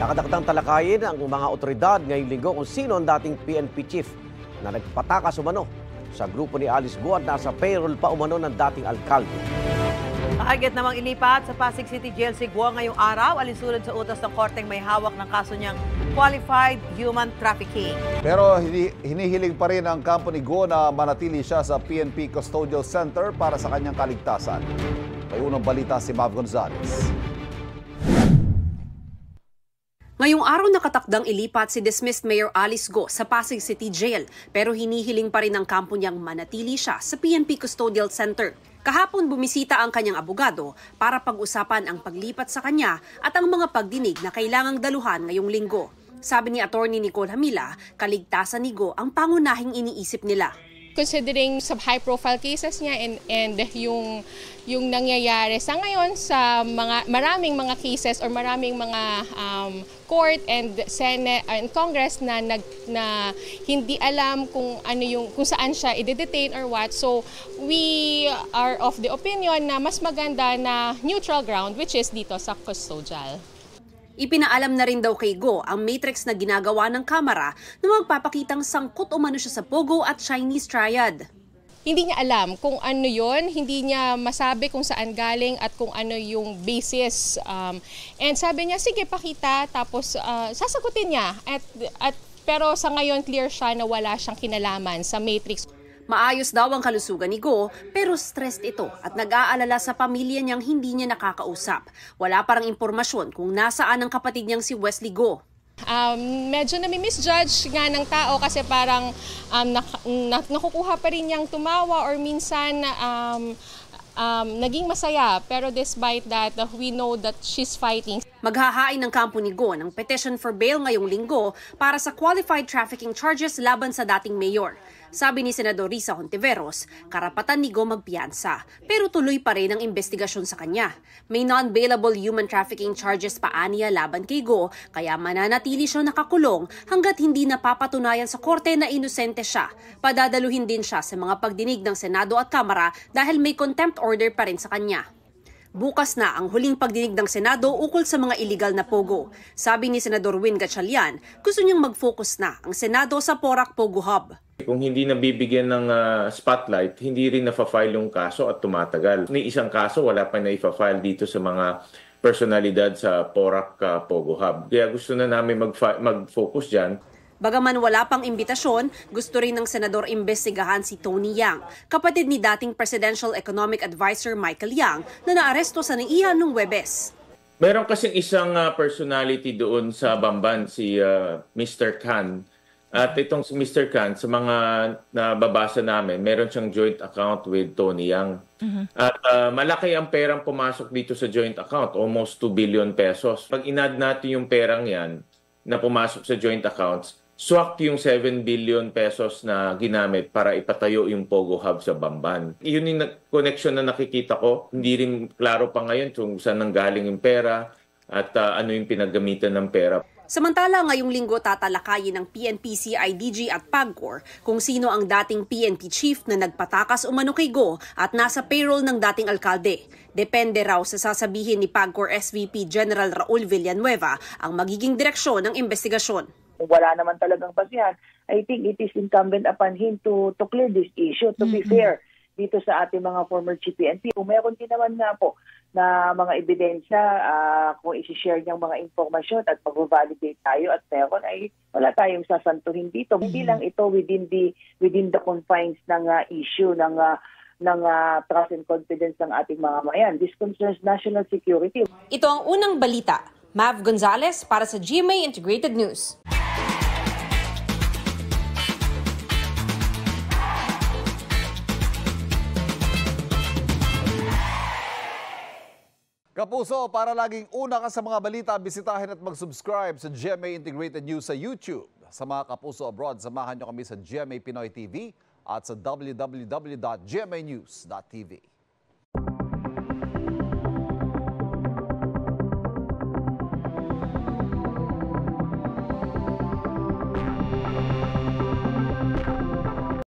Nakadaktang talakayin ang mga otoridad ngayong linggo kung sino ang dating PNP chief na nagpatakas umano sa grupo ni Alice Go at nasa payroll pa umano ng dating alkalde. Target namang ilipat sa Pasig City Jail si Guo ngayong araw alinsunod sa utos ng korteng may hawak ng kaso niyang qualified human trafficking. Pero hinihiling pa rin ang kampo ni Go na manatili siya sa PNP Custodial Center para sa kanyang kaligtasan. May unang balita si Mav Gonzalez. Ngayong araw nakatakdang ilipat si dismissed Mayor Alice Go sa Pasig City Jail pero hinihiling pa rin ng kampo niyang manatili siya sa PNP Custodial Center. Kahapon bumisita ang kanyang abogado para pag-usapan ang paglipat sa kanya at ang mga pagdinig na kailangang daluhan ngayong linggo. Sabi ni Attorney Nicole Hamila, kaligtasan ni Go ang pangunahing iniisip nila. Considering sa high-profile cases niya and yung nangyayari sa ngayon sa maraming mga cases or maraming mga court and Senate and Congress na hindi alam kung saan siya i-detain or what. So we are of the opinion na mas maganda na neutral ground, which is dito sa custodial. Ipinaalam na rin daw kay Go ang matrix na ginagawa ng Kamara na magpapakitang sangkot umano siya sa Pogo at Chinese Triad. Hindi niya alam kung ano yon, hindi niya masabi kung saan galing at kung ano yung basis. And sabi niya, sige pakita, tapos sasagutin niya. Pero sa ngayon clear siya na wala siyang kinalaman sa matrix. Maayos daw ang kalusugan ni Go pero stressed ito at nag-aalala sa pamilya niyang hindi niya nakakausap. Wala parang impormasyon kung nasaan ang kapatid niyang si Wesley Go. Medyo nami-misjudge nga ng tao kasi parang nakukuha pa rin niyang tumawa or minsan naging masaya. Pero despite that, we know that she's fighting. Maghahain ng kampo ni Go ng petition for bail ngayong linggo para sa qualified trafficking charges laban sa dating mayor. Sabi ni Senador Risa Hontiveros, karapatan ni Go magpiyansa, pero tuloy pa rin ang investigasyon sa kanya. May non-bailable human trafficking charges pa aniya laban kay Go, kaya mananatili siya nakakulong hanggat hindi napapatunayan sa korte na inosente siya. Padadaluhin din siya sa mga pagdinig ng Senado at Kamara dahil may contempt order pa rin sa kanya. Bukas na ang huling pagdinig ng Senado ukol sa mga illegal na Pogo. Sabi ni Senador Win Gatchalian, gusto niyang mag-focus na ang Senado sa Porac Pogo Hub. Kung hindi nabibigyan ng spotlight, hindi rin na-file yung kaso at tumatagal. May isang kaso, wala pa na i-file dito sa mga personalidad sa Porac Pogo Hub. Kaya gusto na namin mag-focus dyan. Bagaman wala pang imbitasyon, gusto rin ng Senador imbestigahan si Tony Yang, kapatid ni dating Presidential Economic Advisor Michael Yang na naaresto sa NAIA noong Huwebes. Meron kasing isang personality doon sa Bamban, si Mr. Khan. At itong si Mr. Khan, sa mga nababasa namin, meron siyang joint account with Tony Yang. At malaki ang perang pumasok dito sa joint account, almost 2 billion pesos. Pag inad natin yung perang yan na pumasok sa joint accounts, swak yung 7 billion pesos na ginamit para ipatayo yung Pogo Hub sa Bamban. Yun yung connection na nakikita ko. Hindi rin klaro pa ngayon kung saan nanggaling yung pera at ano yung pinaggamitan ng pera. Samantala, ngayong linggo tatalakayin ng PNP, CIDG at PAGCOR kung sino ang dating PNP chief na nagpatakas umano kay Go at nasa payroll ng dating alkalde. Depende raw sa sasabihin ni PAGCOR SVP General Raul Villanueva ang magiging direksyon ng investigasyon. Kung wala naman talagang basihan, I think it is incumbent upon him to clear this issue, to be fair dito sa ating mga former chief PNP. Kung meron din naman nga po na mga ebidensya, kung isi-share niyang mga informasyon at pag-validate tayo at meron, ay wala tayong sasantuhin dito. Hindi lang ito within the confines ng issue ng trust and confidence ng ating mga mamayan. This concerns national security. Ito ang unang balita. Mav Gonzalez para sa GMA Integrated News. Kapuso, para laging una ka sa mga balita, bisitahin at mag-subscribe sa GMA Integrated News sa YouTube. Sa mga kapuso abroad, samahan nyo kami sa GMA Pinoy TV at sa www.gmanews.tv.